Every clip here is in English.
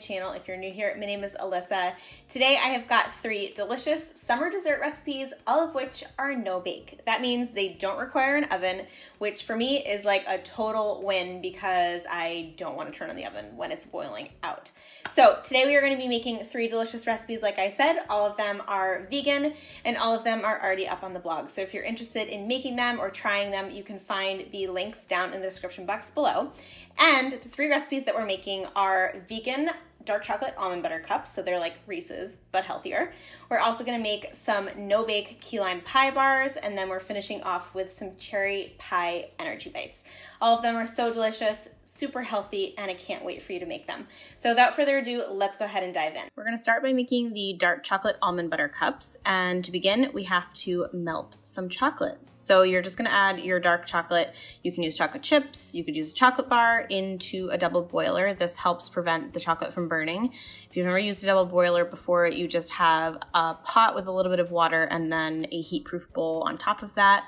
channel. If you're new here, my name is Alyssa. Today I have got 3 delicious summer dessert recipes, all of which are no bake. That means they don't require an oven, which for me is like a total win because I don't want to turn on the oven when it's boiling out. So today we are going to be making 3 delicious recipes. Like I said, all of them are vegan and all of them are already up on the blog. So if you're interested in making them or trying them, you can find the links down in the description box below. And the 3 recipes that we're making are vegan dark chocolate almond butter cups, so they're like Reese's, but healthier. We're also gonna make some no-bake key lime pie bars, and then we're finishing off with some cherry pie energy bites. All of them are so delicious, super healthy, and I can't wait for you to make them. So without further ado, let's go ahead and dive in. We're gonna start by making the dark chocolate almond butter cups, and to begin, we have to melt some chocolate. So you're just gonna add your dark chocolate. You can use chocolate chips, you could use a chocolate bar into a double boiler. This helps prevent the chocolate from burning. If you've never used a double boiler before, you just have a pot with a little bit of water and then a heat-proof bowl on top of that,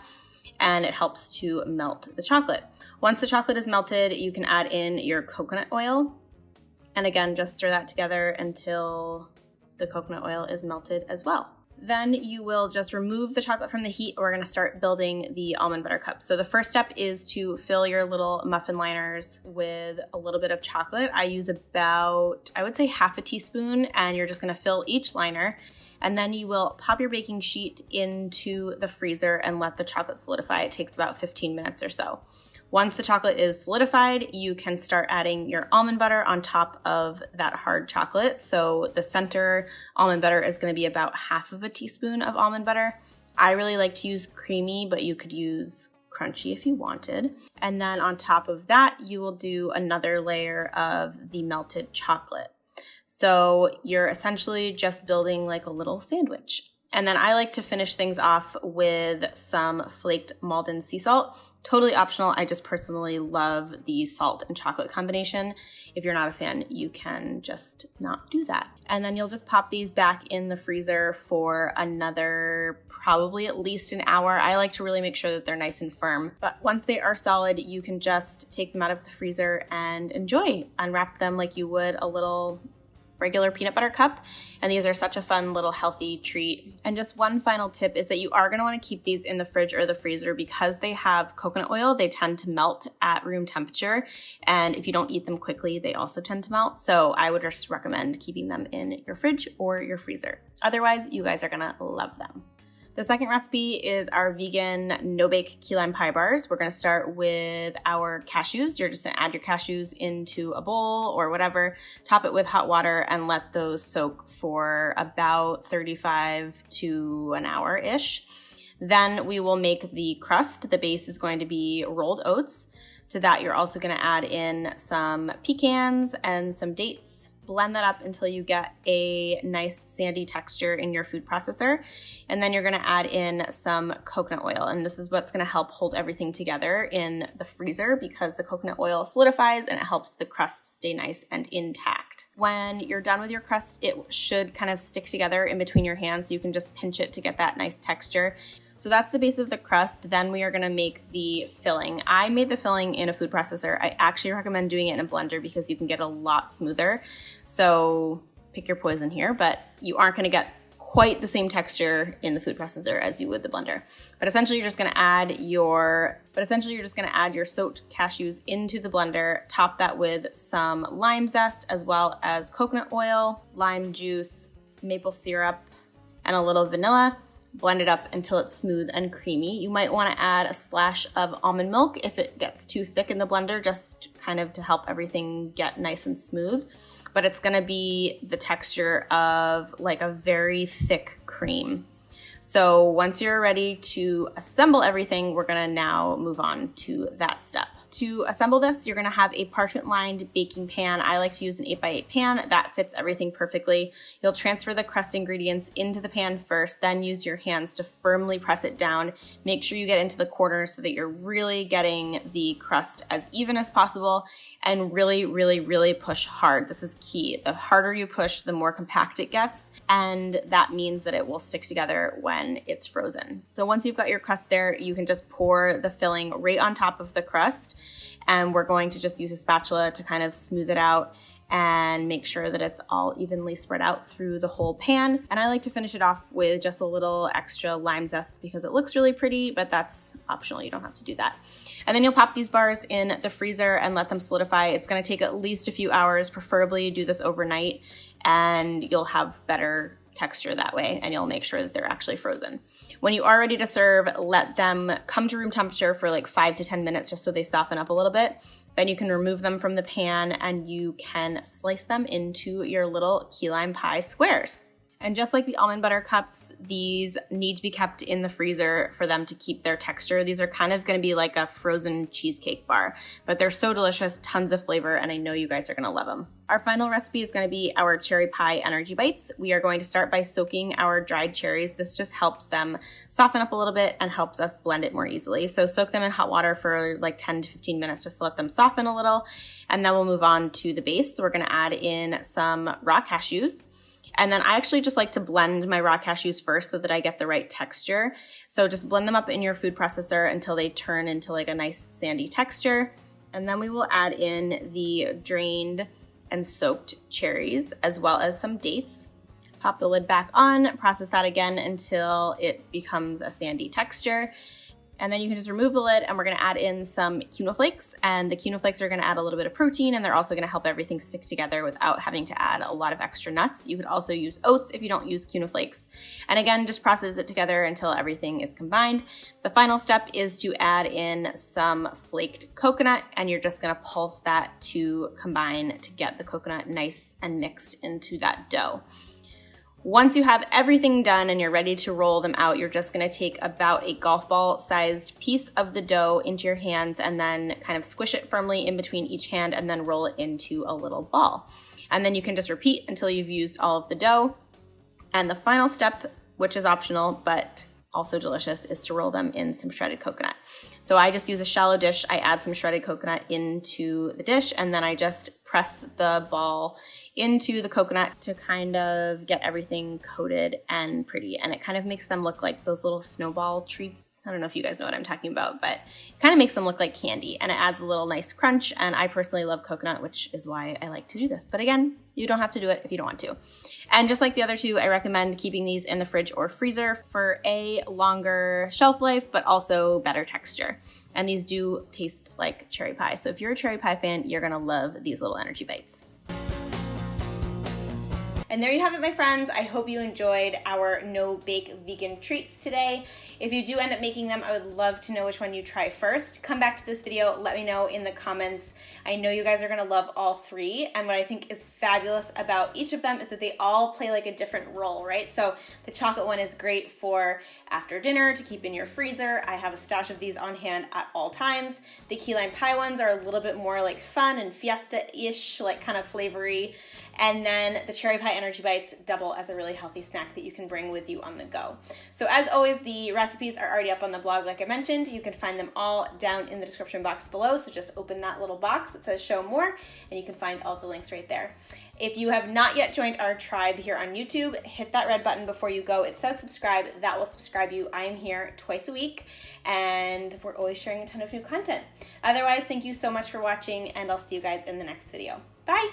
and it helps to melt the chocolate. Once the chocolate is melted, you can add in your coconut oil, and again, just stir that together until the coconut oil is melted as well. Then you will just remove the chocolate from the heat. We're gonna start building the almond butter cups. So the first step is to fill your little muffin liners with a little bit of chocolate. I use about, I would say half a teaspoon, and you're just gonna fill each liner. And then you will pop your baking sheet into the freezer and let the chocolate solidify. It takes about 15 minutes or so. Once the chocolate is solidified, you can start adding your almond butter on top of that hard chocolate. So the center almond butter is going to be about half of a teaspoon of almond butter. I really like to use creamy, but you could use crunchy if you wanted. And then on top of that, you will do another layer of the melted chocolate. So you're essentially just building like a little sandwich. And then I like to finish things off with some flaked Maldon sea salt. Totally optional. I just personally love the salt and chocolate combination. If you're not a fan, you can just not do that. And then you'll just pop these back in the freezer for another probably at least an hour. I like to really make sure that they're nice and firm. But once they are solid, you can just take them out of the freezer and enjoy. Unwrap them like you would a little regular peanut butter cup, and these are such a fun little healthy treat. And just one final tip is that you are going to want to keep these in the fridge or the freezer because they have coconut oil. They tend to melt at room temperature, and if you don't eat them quickly, they also tend to melt. So I would just recommend keeping them in your fridge or your freezer. Otherwise, you guys are going to love them. The second recipe is our vegan no-bake key lime pie bars. We're gonna start with our cashews. You're just gonna add your cashews into a bowl or whatever, top it with hot water, and let those soak for about 35 to an hour-ish. Then we will make the crust. The base is going to be rolled oats. To that, you're also gonna add in some pecans and some dates. Blend that up until you get a nice sandy texture in your food processor. And then you're gonna add in some coconut oil. And this is what's gonna help hold everything together in the freezer because the coconut oil solidifies and it helps the crust stay nice and intact. When you're done with your crust, it should kind of stick together in between your hands, so you can just pinch it to get that nice texture. So that's the base of the crust. Then we are gonna make the filling. I made the filling in a food processor. I actually recommend doing it in a blender because you can get a lot smoother. So pick your poison here, but you aren't gonna get quite the same texture in the food processor as you would the blender. But essentially you're just gonna add your soaked cashews into the blender, top that with some lime zest as well as coconut oil, lime juice, maple syrup, and a little vanilla. Blend it up until it's smooth and creamy. You might want to add a splash of almond milk if it gets too thick in the blender, just kind of to help everything get nice and smooth. But it's going to be the texture of like a very thick cream. So once you're ready to assemble everything, we're going to now move on to that step. To assemble this, you're gonna have a parchment-lined baking pan. I like to use an 8x8 pan. That fits everything perfectly. You'll transfer the crust ingredients into the pan first, then use your hands to firmly press it down. Make sure you get into the corners so that you're really getting the crust as even as possible, and really, really, really push hard. This is key. The harder you push, the more compact it gets, and that means that it will stick together when it's frozen. So once you've got your crust there, you can just pour the filling right on top of the crust, and we're going to just use a spatula to kind of smooth it out and make sure that it's all evenly spread out through the whole pan. And I like to finish it off with just a little extra lime zest because it looks really pretty, but that's optional. You don't have to do that. And then you'll pop these bars in the freezer and let them solidify. It's gonna take at least a few hours, preferably do this overnight, and you'll have better texture that way, and you'll make sure that they're actually frozen. When you are ready to serve, let them come to room temperature for like 5 to 10 minutes just so they soften up a little bit. Then you can remove them from the pan and you can slice them into your little key lime pie squares. And just like the almond butter cups, these need to be kept in the freezer for them to keep their texture. These are kind of gonna be like a frozen cheesecake bar, but they're so delicious, tons of flavor, and I know you guys are gonna love them. Our final recipe is gonna be our cherry pie energy bites. We are going to start by soaking our dried cherries. This just helps them soften up a little bit and helps us blend it more easily. So soak them in hot water for like 10 to 15 minutes just to let them soften a little, and then we'll move on to the base. So we're gonna add in some raw cashews. And then I actually just like to blend my raw cashews first so that I get the right texture. So just blend them up in your food processor until they turn into like a nice sandy texture. And then we will add in the drained and soaked cherries as well as some dates. Pop the lid back on, process that again until it becomes a sandy texture. And then you can just remove the lid and we're gonna add in some quinoa flakes, and the quinoa flakes are gonna add a little bit of protein and they're also gonna help everything stick together without having to add a lot of extra nuts. You could also use oats if you don't use quinoa flakes. And again, just process it together until everything is combined. The final step is to add in some flaked coconut, and you're just gonna pulse that to combine to get the coconut nice and mixed into that dough. Once you have everything done and you're ready to roll them out, you're just gonna take about a golf ball sized piece of the dough into your hands and then kind of squish it firmly in between each hand and then roll it into a little ball. And then you can just repeat until you've used all of the dough. And the final step, which is optional, but also delicious, is to roll them in some shredded coconut. So I just use a shallow dish, I add some shredded coconut into the dish, and then I just press the ball into the coconut to kind of get everything coated and pretty. And it kind of makes them look like those little snowball treats. I don't know if you guys know what I'm talking about, but it kind of makes them look like candy, and it adds a little nice crunch. And I personally love coconut, which is why I like to do this. But again, you don't have to do it if you don't want to. And just like the other two, I recommend keeping these in the fridge or freezer for a longer shelf life, but also better texture. And these do taste like cherry pie. So if you're a cherry pie fan, you're gonna love these little energy bites. And there you have it, my friends. I hope you enjoyed our no-bake vegan treats today. If you do end up making them, I would love to know which one you try first. Come back to this video, let me know in the comments. I know you guys are gonna love all three, and what I think is fabulous about each of them is that they all play like a different role, right? So the chocolate one is great for after dinner to keep in your freezer. I have a stash of these on hand at all times. The key lime pie ones are a little bit more like fun and fiesta-ish, like kind of flavory. And then the cherry pie energy bites double as a really healthy snack that you can bring with you on the go. So as always, the recipes are already up on the blog like I mentioned. You can find them all down in the description box below. So just open that little box that says show more and you can find all the links right there. If you have not yet joined our tribe here on YouTube, hit that red button before you go. It says subscribe. That will subscribe you. I am here twice a week and we're always sharing a ton of new content. Otherwise, thank you so much for watching and I'll see you guys in the next video. Bye.